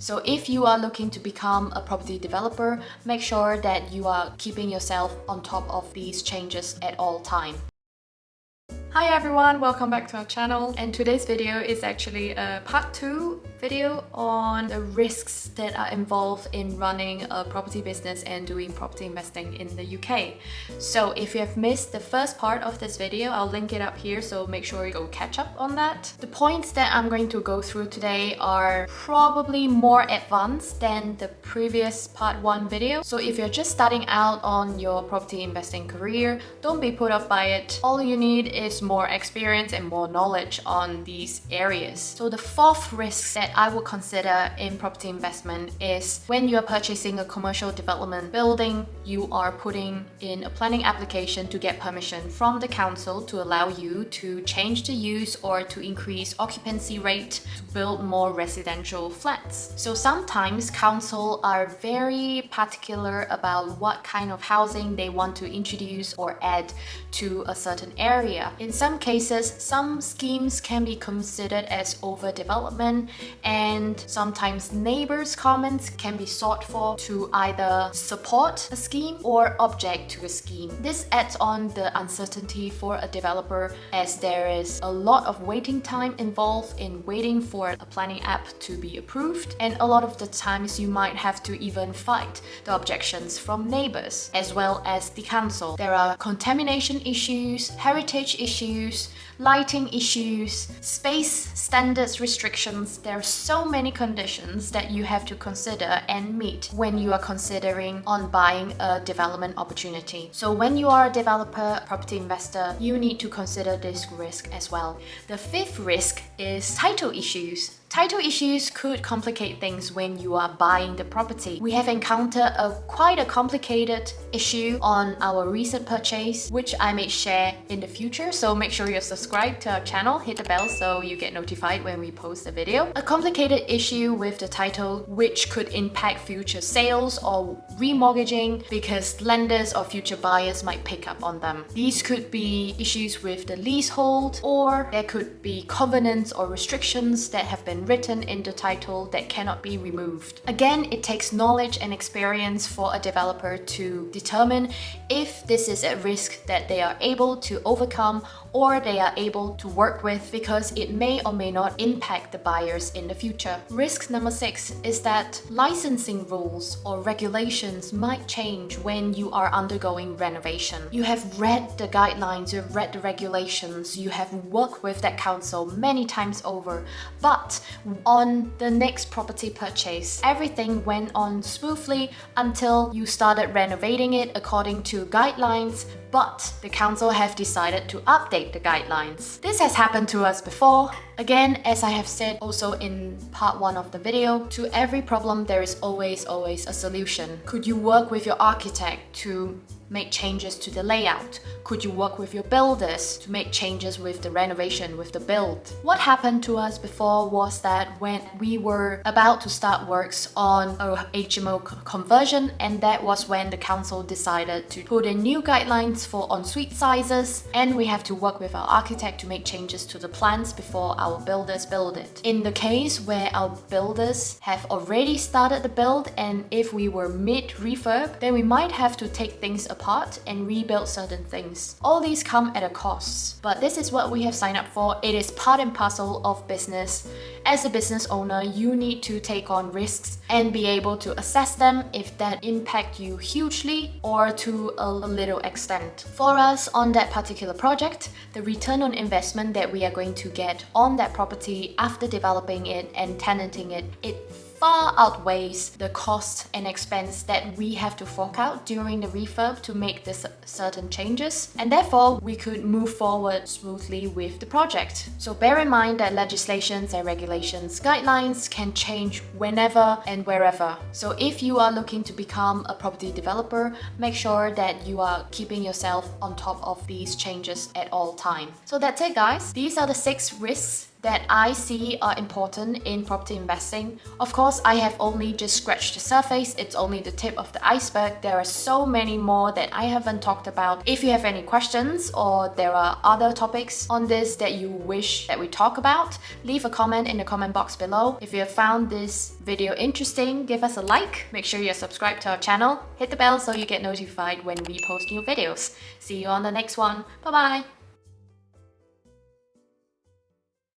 So if you are looking to become a property developer, make sure that you are keeping yourself on top of these changes at all time. Hi everyone, welcome back to our channel, and today's video is actually a part 2 video on the risks that are involved in running a property business and doing property investing in the UK. So if you have missed the first part of this video, I'll link it up here, so make sure you go catch up on that. The points that I'm going to go through today are probably more advanced than the previous part 1 video. So if you're just starting out on your property investing career, don't be put off by it. All you need is more experience and more knowledge on these areas. So the fourth risk that I would consider in property investment is when you are purchasing a commercial development building, you are putting in a planning application to get permission from the council to allow you to change the use or to increase occupancy rate to build more residential flats. So sometimes council are very particular about what kind of housing they want to introduce or add to a certain area. In some cases, some schemes can be considered as overdevelopment, and sometimes neighbors' comments can be sought for to either support a scheme or object to a scheme. This adds on the uncertainty for a developer, as there is a lot of waiting time involved in waiting for a planning app to be approved, and a lot of the times you might have to even fight the objections from neighbors as well as the council. There are contamination issues, heritage issues, lighting issues, space standards restrictions. There are so many conditions that you have to consider and meet when you are considering on buying a development opportunity. So when you are a developer, property investor, you need to consider this risk as well. The fifth risk is title issues. Title issues could complicate things when you are buying the property. We have encountered quite a complicated issue on our recent purchase, which I may share in the future, so make sure you're subscribed to our channel, hit the bell so you get notified when we post a video. A complicated issue with the title which could impact future sales or remortgaging because lenders or future buyers might pick up on them. These could be issues with the leasehold, or there could be covenants or restrictions that have been written in the title that cannot be removed. Again, it takes knowledge and experience for a developer to determine if this is a risk that they are able to overcome or they are able to work with, because it may or may not impact the buyers in the future. Risk number 6 is that licensing rules or regulations might change when you are undergoing renovation. You have read the guidelines, you have read the regulations, you have worked with that council many times over, but on the next property purchase, everything went on smoothly until you started renovating it according to guidelines, but the council have decided to update the guidelines. This has happened to us before. Again, as I have said also in part 1 of the video, to every problem there is always a solution. Could you work with your architect to make changes to the layout? Could you work with your builders to make changes with the renovation, with the build? What happened to us before was that when we were about to start works on a HMO conversion, and that was when the council decided to put in new guidelines for ensuite sizes, and we have to work with our architect to make changes to the plans before our builders build it. In the case where our builders have already started the build, and if we were mid-refurb, then we might have to take things apart and rebuild certain things. All these come at a cost, but this is what we have signed up for. It is part and parcel of business. As a business owner, you need to take on risks and be able to assess them if that impact you hugely or to a little extent. For us on that particular project, the return on investment that we are going to get on that property after developing it and tenanting it, it far outweighs the cost and expense that we have to fork out during the refurb to make this certain changes, and therefore we could move forward smoothly with the project. So bear in mind that legislations and regulations, guidelines can change whenever and wherever. So if you are looking to become a property developer, make sure that you are keeping yourself on top of these changes at all time. So that's it guys. These are the 6 risks that I see are important in property investing. Of course, I have only just scratched the surface. It's only the tip of the iceberg. There are so many more that I haven't talked about. If you have any questions or there are other topics on this that you wish that we talk about, leave a comment in the comment box below. If you have found this video interesting, give us a like. Make sure you're subscribed to our channel. Hit the bell so you get notified when we post new videos. See you on the next one. Bye bye.